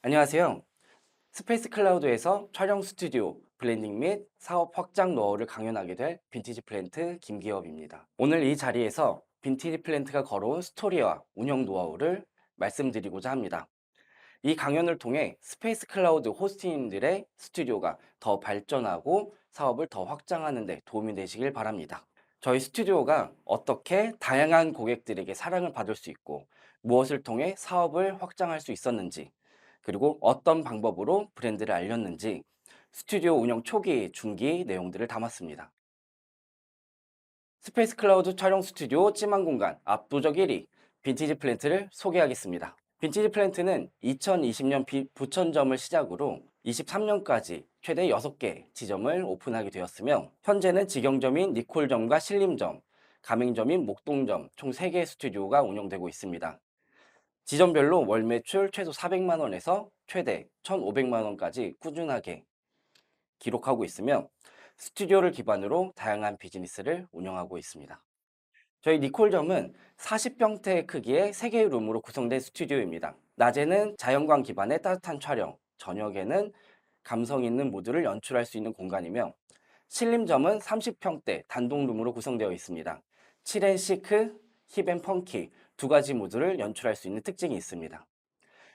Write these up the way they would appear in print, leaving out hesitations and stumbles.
안녕하세요. 스페이스 클라우드에서 촬영 스튜디오, 블렌딩 및 사업 확장 노하우를 강연하게 될 빈티지 플랜트 김기업입니다. 오늘 이 자리에서 빈티지 플랜트가 걸어온 스토리와 운영 노하우를 말씀드리고자 합니다. 이 강연을 통해 스페이스 클라우드 호스팅들의 스튜디오가 더 발전하고 사업을 더 확장하는 데 도움이 되시길 바랍니다. 저희 스튜디오가 어떻게 다양한 고객들에게 사랑을 받을 수 있고 무엇을 통해 사업을 확장할 수 있었는지, 그리고 어떤 방법으로 브랜드를 알렸는지 스튜디오 운영 초기, 중기 내용들을 담았습니다. 스페이스 클라우드 촬영 스튜디오 찜한 공간 압도적 1위 빈티지 플랜트를 소개하겠습니다. 빈티지 플랜트는 2020년 부천점을 시작으로 23년까지 최대 6개 지점을 오픈하게 되었으며 현재는 직영점인 니콜점과 신림점, 가맹점인 목동점 총 3개 스튜디오가 운영되고 있습니다. 지점별로 월 매출 최소 400만 원에서 최대 1,500만 원까지 꾸준하게 기록하고 있으며 스튜디오를 기반으로 다양한 비즈니스를 운영하고 있습니다. 저희 니콜점은 40평대 크기의 3개의 룸으로 구성된 스튜디오입니다. 낮에는 자연광 기반의 따뜻한 촬영, 저녁에는 감성 있는 무드를 연출할 수 있는 공간이며 신림점은 30평대 단독룸으로 구성되어 있습니다. 칠앤시크, 힙앤펑키 두 가지 무드를 연출할 수 있는 특징이 있습니다.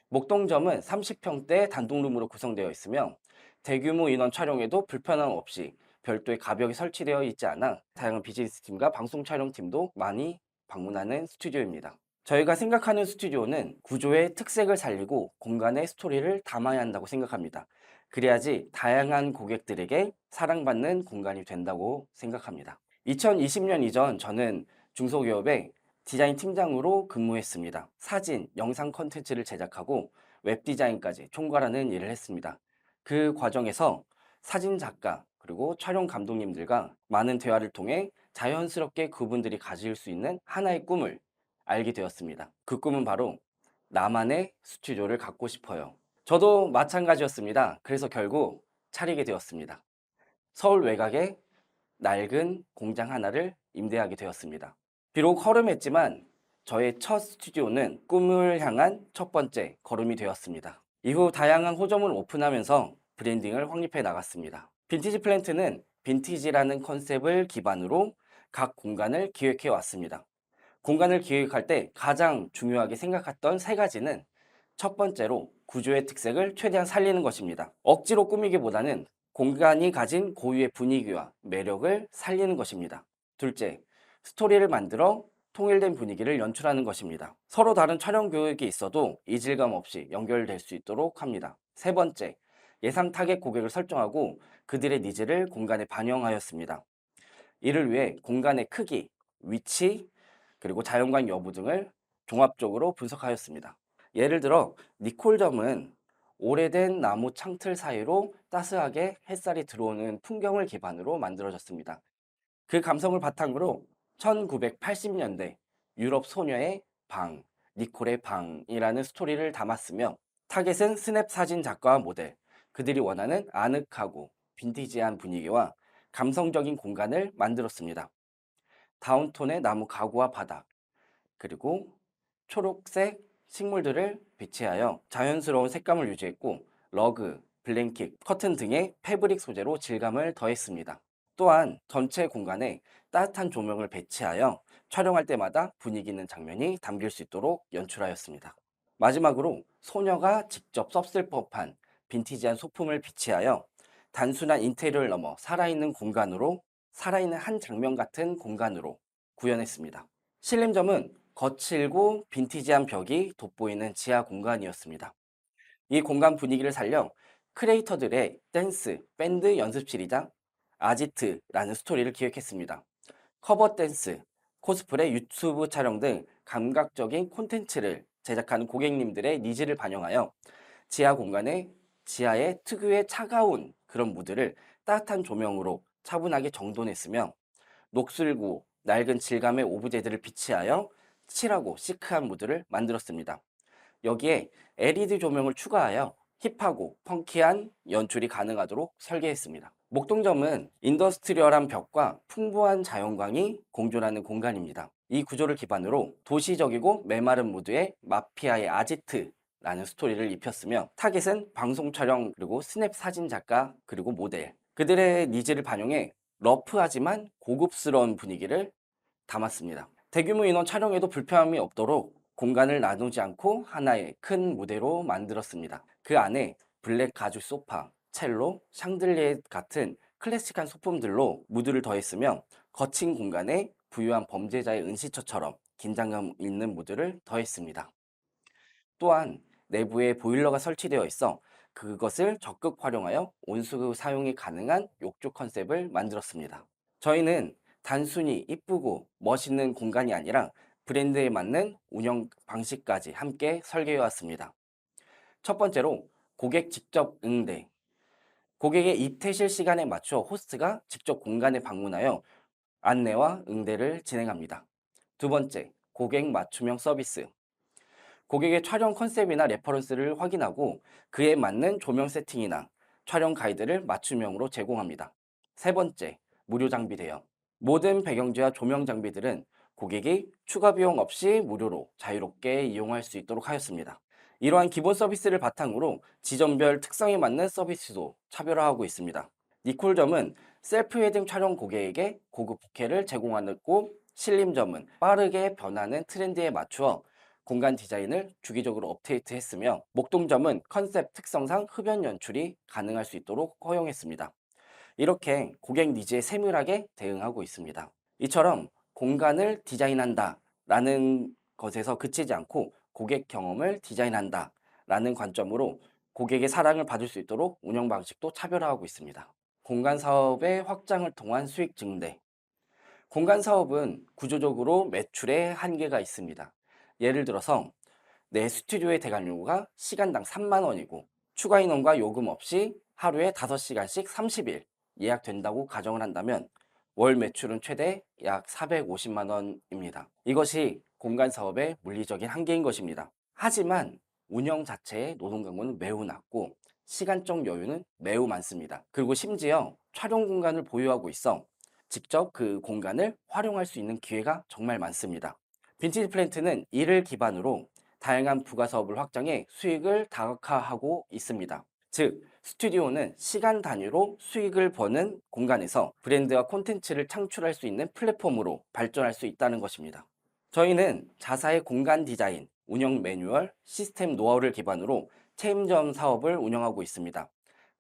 목동점은 30평대 단독룸으로 구성되어 있으며 대규모 인원 촬영에도 불편함 없이 별도의 가벽이 설치되어 있지 않아 다양한 비즈니스 팀과 방송 촬영팀도 많이 방문하는 스튜디오입니다. 저희가 생각하는 스튜디오는 구조의 특색을 살리고 공간의 스토리를 담아야 한다고 생각합니다. 그래야지 다양한 고객들에게 사랑받는 공간이 된다고 생각합니다. 2020년 이전 저는 중소기업의 디자인 팀장으로 근무했습니다. 사진, 영상 콘텐츠를 제작하고 웹 디자인까지 총괄하는 일을 했습니다. 그 과정에서 사진 작가 그리고 촬영 감독님들과 많은 대화를 통해 자연스럽게 그분들이 가질 수 있는 하나의 꿈을 알게 되었습니다. 그 꿈은 바로 나만의 스튜디오를 갖고 싶어요. 저도 마찬가지였습니다. 그래서 결국 차리게 되었습니다. 서울 외곽에 낡은 공장 하나를 임대하게 되었습니다. 비록 허름했지만 저의 첫 스튜디오는 꿈을 향한 첫 번째 걸음이 되었습니다. 이후 다양한 호점을 오픈하면서 브랜딩을 확립해 나갔습니다. 빈티지 플랜트는 빈티지라는 컨셉을 기반으로 각 공간을 기획해 왔습니다. 공간을 기획할 때 가장 중요하게 생각했던 3가지는 첫 번째로 구조의 특색을 최대한 살리는 것입니다. 억지로 꾸미기보다는 공간이 가진 고유의 분위기와 매력을 살리는 것입니다. 둘째, 스토리를 만들어 통일된 분위기를 연출하는 것입니다. 서로 다른 촬영 교육이 있어도 이질감 없이 연결될 수 있도록 합니다. 세 번째, 예상 타겟 고객을 설정하고 그들의 니즈를 공간에 반영하였습니다. 이를 위해 공간의 크기, 위치, 그리고 자연광 여부 등을 종합적으로 분석하였습니다. 예를 들어 니콜점은 오래된 나무 창틀 사이로 따스하게 햇살이 들어오는 풍경을 기반으로 만들어졌습니다. 그 감성을 바탕으로 1980년대 유럽 소녀의 방, 니콜의 방이라는 스토리를 담았으며 타겟은 스냅 사진 작가와 모델, 그들이 원하는 아늑하고 빈티지한 분위기와 감성적인 공간을 만들었습니다. 다운톤의 나무 가구와 바닥, 그리고 초록색 식물들을 배치하여 자연스러운 색감을 유지했고 러그, 블랭킷, 커튼 등의 패브릭 소재로 질감을 더했습니다. 또한 전체 공간에 따뜻한 조명을 배치하여 촬영할 때마다 분위기 있는 장면이 담길 수 있도록 연출하였습니다. 마지막으로 소녀가 직접 썼을 법한 빈티지한 소품을 비치하여 단순한 인테리어를 넘어 살아있는 공간으로 살아있는 한 장면 같은 공간으로 구현했습니다. 신림점은 거칠고 빈티지한 벽이 돋보이는 지하 공간이었습니다. 이 공간 분위기를 살려 크리에이터들의 댄스, 밴드 연습실이자 아지트라는 스토리를 기획했습니다. 커버 댄스, 코스프레, 유튜브 촬영 등 감각적인 콘텐츠를 제작하는 고객님들의 니즈를 반영하여 지하 공간에 지하의 특유의 차가운 그런 무드를 따뜻한 조명으로 차분하게 정돈했으며 녹슬고 낡은 질감의 오브제들을 비치하여 칠하고 시크한 무드를 만들었습니다. 여기에 LED 조명을 추가하여 힙하고 펑키한 연출이 가능하도록 설계했습니다. 목동점은 인더스트리얼한 벽과 풍부한 자연광이 공존하는 공간입니다. 이 구조를 기반으로 도시적이고 메마른 무드의 마피아의 아지트 라는 스토리를 입혔으며 타깃은 방송 촬영 그리고 스냅 사진 작가 그리고 모델 그들의 니즈를 반영해 러프하지만 고급스러운 분위기를 담았습니다. 대규모 인원 촬영에도 불편함이 없도록 공간을 나누지 않고 하나의 큰 무대로 만들었습니다. 그 안에 블랙 가죽 소파, 첼로, 샹들리에 같은 클래식한 소품들로 무드를 더했으며 거친 공간에 부유한 범죄자의 은시처처럼 긴장감 있는 무드를 더했습니다. 또한 내부에 보일러가 설치되어 있어 그것을 적극 활용하여 온수 사용이 가능한 욕조 컨셉을 만들었습니다. 저희는 단순히 이쁘고 멋있는 공간이 아니라 브랜드에 맞는 운영 방식까지 함께 설계해 왔습니다. 첫 번째로 고객 직접 응대. 고객의 입퇴실 시간에 맞춰 호스트가 직접 공간에 방문하여 안내와 응대를 진행합니다. 두 번째, 고객 맞춤형 서비스. 고객의 촬영 컨셉이나 레퍼런스를 확인하고 그에 맞는 조명 세팅이나 촬영 가이드를 맞춤형으로 제공합니다. 세 번째, 무료 장비 대여. 모든 배경지와 조명 장비들은 고객이 추가 비용 없이 무료로 자유롭게 이용할 수 있도록 하였습니다. 이러한 기본 서비스를 바탕으로 지점별 특성에 맞는 서비스도 차별화하고 있습니다. 니콜점은 셀프 웨딩 촬영 고객에게 고급 부케를 제공하고 신림점은 빠르게 변하는 트렌드에 맞추어 공간 디자인을 주기적으로 업데이트했으며 목동점은 컨셉 특성상 흡연 연출이 가능할 수 있도록 허용했습니다. 이렇게 고객 니즈에 세밀하게 대응하고 있습니다. 이처럼 공간을 디자인한다 라는 것에서 그치지 않고 고객 경험을 디자인한다 라는 관점으로 고객의 사랑을 받을 수 있도록 운영 방식도 차별화하고 있습니다. 공간 사업의 확장을 통한 수익 증대. 공간 사업은 구조적으로 매출에 한계가 있습니다. 예를 들어서 내 스튜디오의 대관료가 시간당 3만 원이고 추가 인원과 요금 없이 하루에 5시간씩 30일 예약된다고 가정을 한다면 월 매출은 최대 약 450만 원입니다. 이것이 공간 사업의 물리적인 한계인 것입니다. 하지만 운영 자체의 노동 강도는 매우 낮고 시간적 여유는 매우 많습니다. 그리고 심지어 촬영 공간을 보유하고 있어 직접 그 공간을 활용할 수 있는 기회가 정말 많습니다. 빈티지 플랜트는 이를 기반으로 다양한 부가 사업을 확장해 수익을 다각화하고 있습니다. 즉, 스튜디오는 시간 단위로 수익을 버는 공간에서 브랜드와 콘텐츠를 창출할 수 있는 플랫폼으로 발전할 수 있다는 것입니다. 저희는 자사의 공간 디자인, 운영 매뉴얼, 시스템 노하우를 기반으로 체인점 사업을 운영하고 있습니다.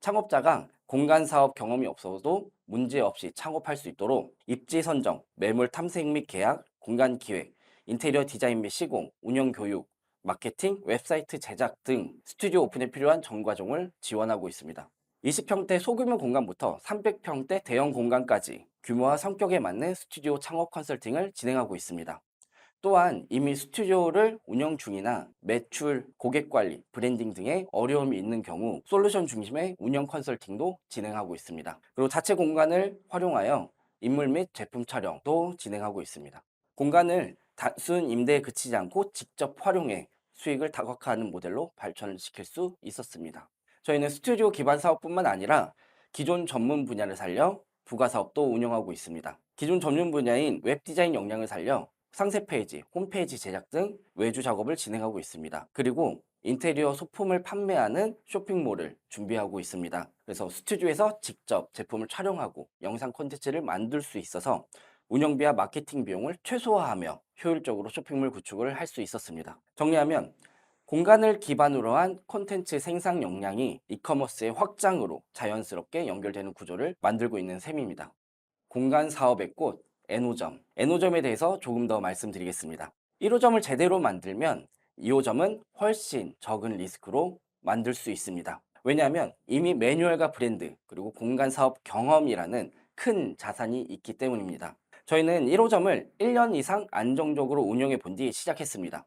창업자가 공간 사업 경험이 없어도 문제없이 창업할 수 있도록 입지 선정, 매물 탐색 및 계약, 공간 기획, 인테리어 디자인 및 시공, 운영 교육, 마케팅, 웹사이트 제작 등 스튜디오 오픈에 필요한 전 과정을 지원하고 있습니다. 20평대 소규모 공간부터 300평대 대형 공간까지 규모와 성격에 맞는 스튜디오 창업 컨설팅을 진행하고 있습니다. 또한 이미 스튜디오를 운영 중이나 매출, 고객 관리, 브랜딩 등의 어려움이 있는 경우 솔루션 중심의 운영 컨설팅도 진행하고 있습니다. 그리고 자체 공간을 활용하여 인물 및 제품 촬영도 진행하고 있습니다. 공간을 단순 임대에 그치지 않고 직접 활용해 수익을 다각화하는 모델로 발전을 시킬 수 있었습니다. 저희는 스튜디오 기반 사업뿐만 아니라 기존 전문 분야를 살려 부가 사업도 운영하고 있습니다. 기존 전문 분야인 웹 디자인 역량을 살려 상세 페이지, 홈페이지 제작 등 외주 작업을 진행하고 있습니다. 그리고 인테리어 소품을 판매하는 쇼핑몰을 준비하고 있습니다. 그래서 스튜디오에서 직접 제품을 촬영하고 영상 콘텐츠를 만들 수 있어서 운영비와 마케팅 비용을 최소화하며 효율적으로 쇼핑몰 구축을 할 수 있었습니다. 정리하면 공간을 기반으로 한 콘텐츠 생산 역량이 이커머스의 확장으로 자연스럽게 연결되는 구조를 만들고 있는 셈입니다. 공간 사업의 꽃, N호점. N호점에 대해서 조금 더 말씀드리겠습니다. 1호점을 제대로 만들면 2호점은 훨씬 적은 리스크로 만들 수 있습니다. 왜냐하면 이미 매뉴얼과 브랜드, 그리고 공간 사업 경험이라는 큰 자산이 있기 때문입니다. 저희는 1호점을 1년 이상 안정적으로 운영해 본 뒤 시작했습니다.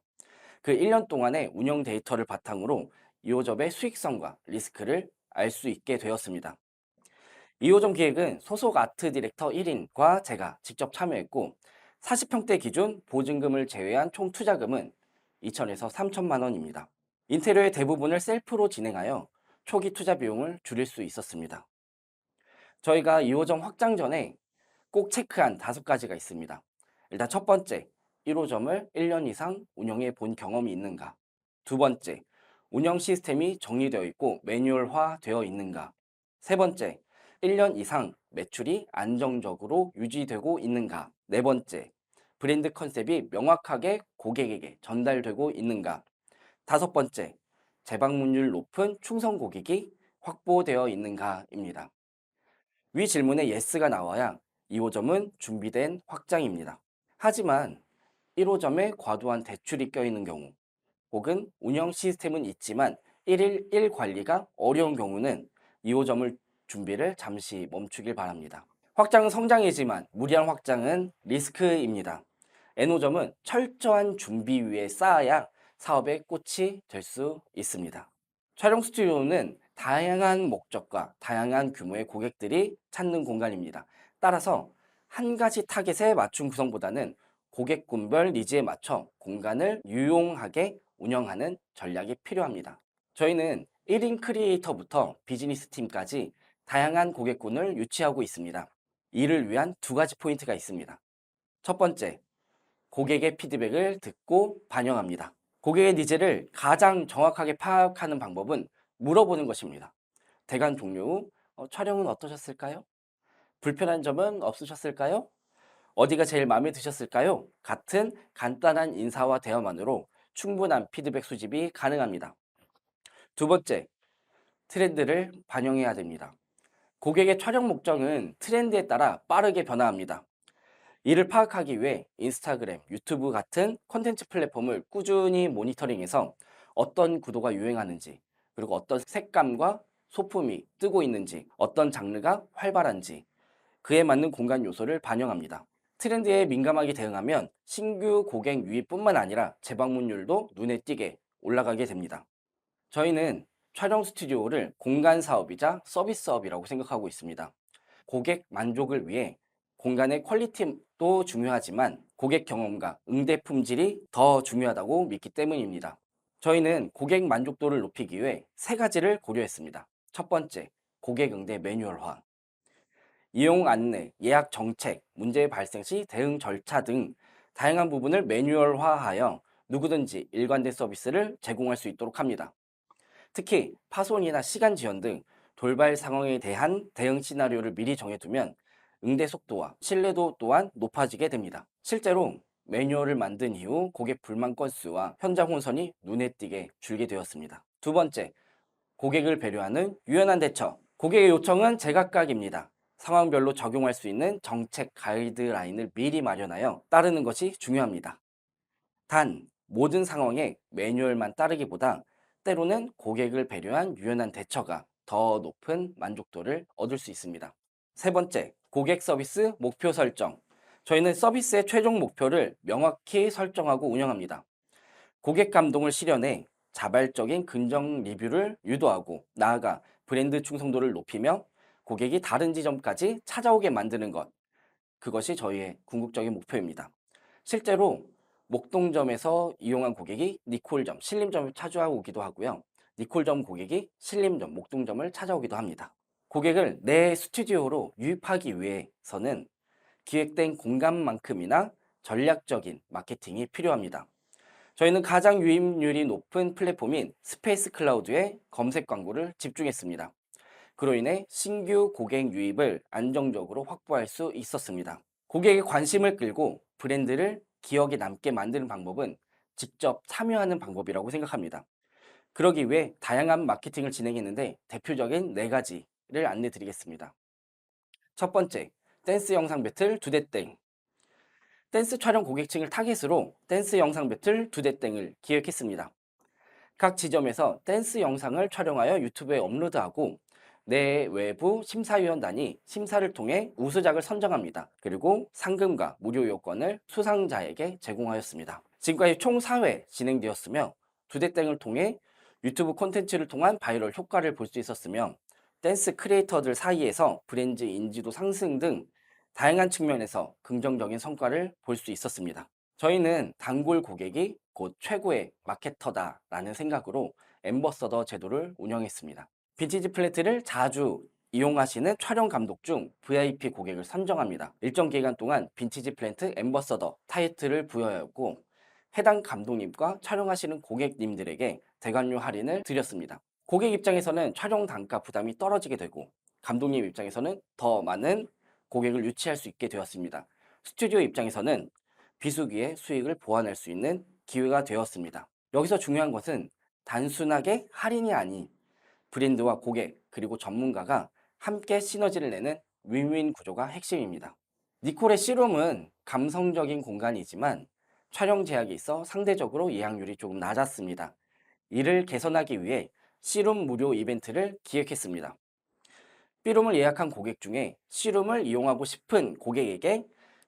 그 1년 동안의 운영 데이터를 바탕으로 2호점의 수익성과 리스크를 알 수 있게 되었습니다. 2호점 기획은 소속 아트 디렉터 1인과 제가 직접 참여했고 40평대 기준 보증금을 제외한 총 투자금은 2천에서 3천만 원입니다. 인테리어의 대부분을 셀프로 진행하여 초기 투자 비용을 줄일 수 있었습니다. 저희가 2호점 확장 전에 꼭 체크한 5가지가 있습니다. 일단 첫 번째, 1호점을 1년 이상 운영해 본 경험이 있는가? 두 번째, 운영 시스템이 정리되어 있고 매뉴얼화 되어 있는가? 세 번째, 1년 이상 매출이 안정적으로 유지되고 있는가? 네 번째, 브랜드 컨셉이 명확하게 고객에게 전달되고 있는가? 다섯 번째, 재방문율 높은 충성 고객이 확보되어 있는가입니다. 위 질문에 예스가 나와야 2호점은 준비된 확장입니다. 하지만 1호점에 과도한 대출이 껴있는 경우, 혹은 운영 시스템은 있지만 1일 1 관리가 어려운 경우는 2호점을 준비를 잠시 멈추길 바랍니다. 확장은 성장이지만 무리한 확장은 리스크입니다. N호점은 철저한 준비 위에 쌓아야 사업의 꽃이 될 수 있습니다. 촬영 스튜디오는 다양한 목적과 다양한 규모의 고객들이 찾는 공간입니다. 따라서 한 가지 타겟에 맞춘 구성보다는 고객군별 니즈에 맞춰 공간을 유용하게 운영하는 전략이 필요합니다. 저희는 1인 크리에이터부터 비즈니스 팀까지 다양한 고객군을 유치하고 있습니다. 이를 위한 두 가지 포인트가 있습니다. 첫 번째, 고객의 피드백을 듣고 반영합니다. 고객의 니즈를 가장 정확하게 파악하는 방법은 물어보는 것입니다. 대관 종료 후 촬영은 어떠셨을까요? 불편한 점은 없으셨을까요? 어디가 제일 마음에 드셨을까요? 같은 간단한 인사와 대화만으로 충분한 피드백 수집이 가능합니다. 두 번째, 트렌드를 반영해야 됩니다. 고객의 촬영 목적은 트렌드에 따라 빠르게 변화합니다. 이를 파악하기 위해 인스타그램, 유튜브 같은 콘텐츠 플랫폼을 꾸준히 모니터링해서 어떤 구도가 유행하는지, 그리고 어떤 색감과 소품이 뜨고 있는지, 어떤 장르가 활발한지, 그에 맞는 공간 요소를 반영합니다. 트렌드에 민감하게 대응하면 신규 고객 유입뿐만 아니라 재방문율도 눈에 띄게 올라가게 됩니다. 저희는 촬영 스튜디오를 공간 사업이자 서비스 사업이라고 생각하고 있습니다. 고객 만족을 위해 공간의 퀄리티도 중요하지만 고객 경험과 응대 품질이 더 중요하다고 믿기 때문입니다. 저희는 고객 만족도를 높이기 위해 세 가지를 고려했습니다. 첫 번째, 고객 응대 매뉴얼화. 이용 안내, 예약 정책, 문제 발생 시 대응 절차 등 다양한 부분을 매뉴얼화하여 누구든지 일관된 서비스를 제공할 수 있도록 합니다. 특히 파손이나 시간 지연 등 돌발 상황에 대한 대응 시나리오를 미리 정해두면 응대 속도와 신뢰도 또한 높아지게 됩니다. 실제로 매뉴얼을 만든 이후 고객 불만 건수와 현장 혼선이 눈에 띄게 줄게 되었습니다. 두 번째, 고객을 배려하는 유연한 대처. 고객의 요청은 제각각입니다. 상황별로 적용할 수 있는 정책 가이드라인을 미리 마련하여 따르는 것이 중요합니다. 단, 모든 상황에 매뉴얼만 따르기보다 때로는 고객을 배려한 유연한 대처가 더 높은 만족도를 얻을 수 있습니다. 세 번째, 고객 서비스 목표 설정. 저희는 서비스의 최종 목표를 명확히 설정하고 운영합니다. 고객 감동을 실현해 자발적인 긍정 리뷰를 유도하고 나아가 브랜드 충성도를 높이며 고객이 다른 지점까지 찾아오게 만드는 것. 그것이 저희의 궁극적인 목표입니다. 실제로 목동점에서 이용한 고객이 니콜점, 신림점을 찾아오기도 하고요. 니콜점 고객이 신림점, 목동점을 찾아오기도 합니다. 고객을 내 스튜디오로 유입하기 위해서는 기획된 공간만큼이나 전략적인 마케팅이 필요합니다. 저희는 가장 유입률이 높은 플랫폼인 스페이스 클라우드에 검색 광고를 집중했습니다. 그로 인해 신규 고객 유입을 안정적으로 확보할 수 있었습니다. 고객의 관심을 끌고 브랜드를 기억에 남게 만드는 방법은 직접 참여하는 방법이라고 생각합니다. 그러기 위해 다양한 마케팅을 진행했는데 대표적인 네 가지를 안내 드리겠습니다. 첫 번째, 댄스 영상 배틀 두 대 땡. 댄스 촬영 고객층을 타겟으로 댄스 영상 배틀 두 대 땡을 기획했습니다. 각 지점에서 댄스 영상을 촬영하여 유튜브에 업로드하고 내 외부 심사위원단이 심사를 통해 우수작을 선정합니다. 그리고 상금과 무료 요건을 수상자에게 제공하였습니다. 지금까지 총 4회 진행되었으며 두 대 땡을 통해 유튜브 콘텐츠를 통한 바이럴 효과를 볼 수 있었으며 댄스 크리에이터들 사이에서 브랜드 인지도 상승 등 다양한 측면에서 긍정적인 성과를 볼 수 있었습니다. 저희는 단골 고객이 곧 최고의 마케터다라는 생각으로 앰버서더 제도를 운영했습니다. 빈티지 플랜트를 자주 이용하시는 촬영 감독 중 VIP 고객을 선정합니다. 일정 기간 동안 빈티지 플랜트 앰버서더 타이틀을 부여하였고 해당 감독님과 촬영하시는 고객님들에게 대관료 할인을 드렸습니다. 고객 입장에서는 촬영 단가 부담이 떨어지게 되고 감독님 입장에서는 더 많은 고객을 유치할 수 있게 되었습니다. 스튜디오 입장에서는 비수기의 수익을 보완할 수 있는 기회가 되었습니다. 여기서 중요한 것은 단순하게 할인이 아닌 브랜드와 고객 그리고 전문가가 함께 시너지를 내는 윈윈 구조가 핵심입니다. 니콜의 씨룸은 감성적인 공간이지만 촬영 제약이 있어 상대적으로 예약률이 조금 낮았습니다. 이를 개선하기 위해 씨룸 무료 이벤트를 기획했습니다. B룸을 예약한 고객 중에 C룸을 이용하고 싶은 고객에게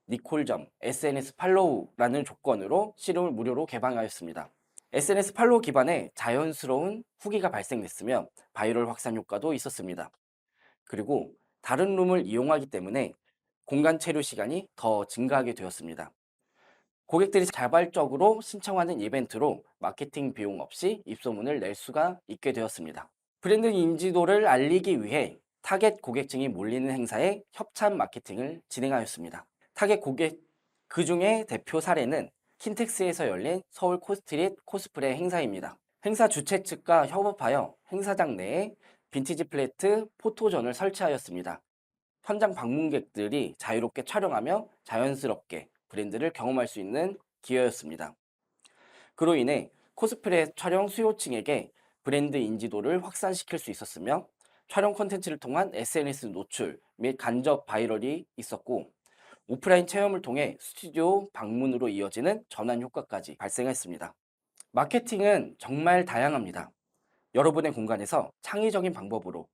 니콜점 SNS 팔로우라는 조건으로 C룸을 무료로 개방하였습니다. SNS 팔로우 기반의 자연스러운 후기가 발생됐으며 바이럴 확산 효과도 있었습니다. 그리고 다른 룸을 이용하기 때문에 공간 체류 시간이 더 증가하게 되었습니다. 고객들이 자발적으로 신청하는 이벤트로 마케팅 비용 없이 입소문을 낼 수가 있게 되었습니다. 브랜드 인지도를 알리기 위해 타겟 고객층이 몰리는 행사에 협찬 마케팅을 진행하였습니다. 타겟 고객 그 중에 대표 사례는 킨텍스에서 열린 서울 코스트릿 코스프레 행사입니다. 행사 주최 측과 협업하여 행사장 내에 빈티지 플래트 포토존을 설치하였습니다. 현장 방문객들이 자유롭게 촬영하며 자연스럽게 브랜드를 경험할 수 있는 기회였습니다. 그로 인해 코스프레 촬영 수요층에게 브랜드 인지도를 확산시킬 수 있었으며 촬영 콘텐츠를 통한 SNS 노출 및 간접 바이럴이 있었고 오프라인 체험을 통해 스튜디오 방문으로 이어지는 전환 효과까지 발생했습니다. 마케팅은 정말 다양합니다. 여러분의 공간에서 창의적인 방법으로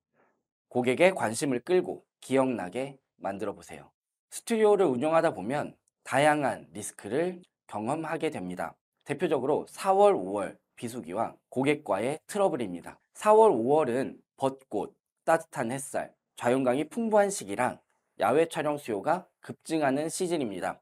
고객의 관심을 끌고 기억나게 만들어 보세요. 스튜디오를 운영하다 보면 다양한 리스크를 경험하게 됩니다. 대표적으로 4월, 5월 비수기와 고객과의 트러블입니다. 4월, 5월은 벚꽃, 따뜻한 햇살, 자연광이 풍부한 시기랑 야외 촬영 수요가 급증하는 시즌입니다.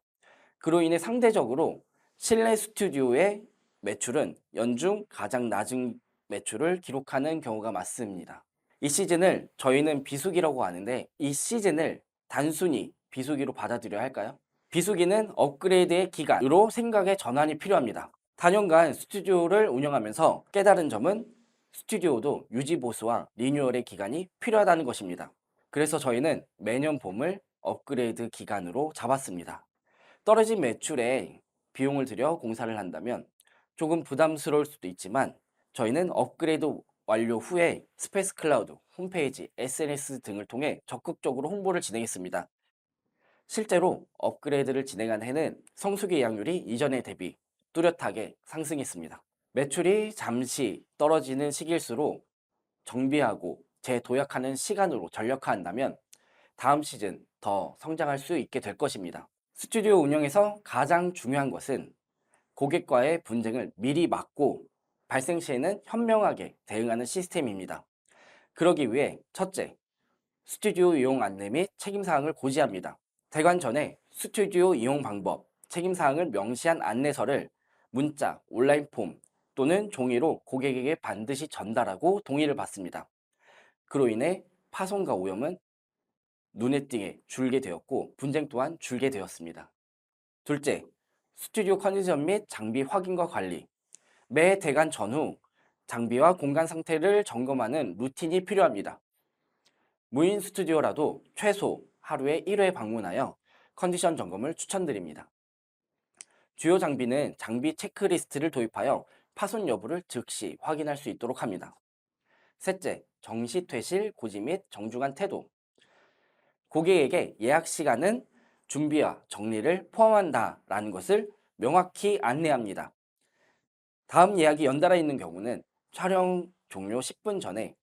그로 인해 상대적으로 실내 스튜디오의 매출은 연중 가장 낮은 매출을 기록하는 경우가 많습니다. 이 시즌을 저희는 비수기라고 하는데 이 시즌을 단순히 비수기로 받아들여야 할까요? 비수기는 업그레이드의 기간으로 생각의 전환이 필요합니다. 단연간 스튜디오를 운영하면서 깨달은 점은 스튜디오도 유지보수와 리뉴얼의 기간이 필요하다는 것입니다. 그래서 저희는 매년 봄을 업그레이드 기간으로 잡았습니다. 떨어진 매출에 비용을 들여 공사를 한다면 조금 부담스러울 수도 있지만 저희는 업그레이드 완료 후에 스페이스 클라우드, 홈페이지, SNS 등을 통해 적극적으로 홍보를 진행했습니다. 실제로 업그레이드를 진행한 해는 성수기 예약률이 이전에 대비 뚜렷하게 상승했습니다. 매출이 잠시 떨어지는 시기일수록 정비하고 재도약하는 시간으로 전력화한다면 다음 시즌 더 성장할 수 있게 될 것입니다. 스튜디오 운영에서 가장 중요한 것은 고객과의 분쟁을 미리 막고 발생 시에는 현명하게 대응하는 시스템입니다. 그러기 위해 첫째, 스튜디오 이용 안내 및 책임사항을 고지합니다. 대관 전에 스튜디오 이용 방법, 책임사항을 명시한 안내서를 문자, 온라인 폼 또는 종이로 고객에게 반드시 전달하고 동의를 받습니다. 그로 인해 파손과 오염은 눈에 띄게 줄게 되었고 분쟁 또한 줄게 되었습니다. 둘째, 스튜디오 컨디션 및 장비 확인과 관리. 매 대관 전후 장비와 공간 상태를 점검하는 루틴이 필요합니다. 무인 스튜디오라도 최소 하루에 1회 방문하여 컨디션 점검을 추천드립니다. 주요 장비는 장비 체크리스트를 도입하여 파손 여부를 즉시 확인할 수 있도록 합니다. 셋째, 정시 퇴실 고지 및 정중한 태도. 고객에게 예약 시간은 준비와 정리를 포함한다라는 것을 명확히 안내합니다. 다음 예약이 연달아 있는 경우는 촬영 종료 10분 전에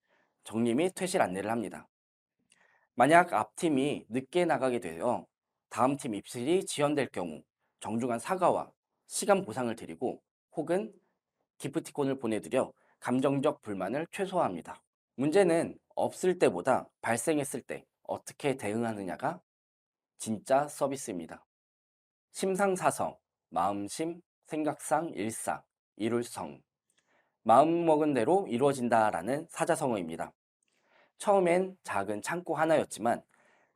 정리 및 퇴실 안내를 합니다. 만약 앞팀이 늦게 나가게 되어 다음 팀 입실이 지연될 경우 정중한 사과와 시간 보상을 드리고 혹은 기프티콘을 보내드려 감정적 불만을 최소화합니다. 문제는 없을 때보다 발생했을 때 어떻게 대응하느냐가 진짜 서비스입니다. 심상사성, 마음심, 생각상, 일상, 이룰성. 마음먹은 대로 이루어진다라는 사자성어입니다. 처음엔 작은 창고 하나였지만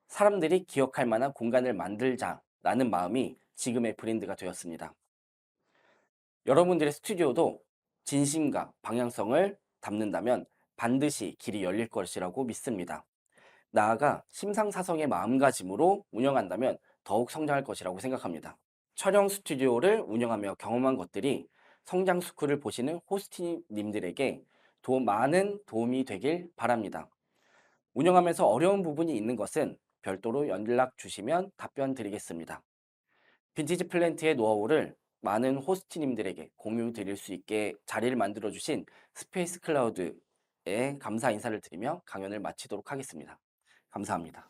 사람들이 기억할 만한 공간을 만들자라는 마음이 지금의 브랜드가 되었습니다. 여러분들의 스튜디오도 진심과 방향성을 담는다면 반드시 길이 열릴 것이라고 믿습니다. 나아가 심상사성의 마음가짐으로 운영한다면 더욱 성장할 것이라고 생각합니다. 촬영 스튜디오를 운영하며 경험한 것들이 성장 스쿨을 보시는 호스트님들에게 많은 도움이 되길 바랍니다. 운영하면서 어려운 부분이 있는 것은 별도로 연락 주시면 답변 드리겠습니다. 빈티지 플랜트의 노하우를 많은 호스트님들에게 공유 드릴 수 있게 자리를 만들어 주신 스페이스 클라우드에 감사 인사를 드리며 강연을 마치도록 하겠습니다. 감사합니다.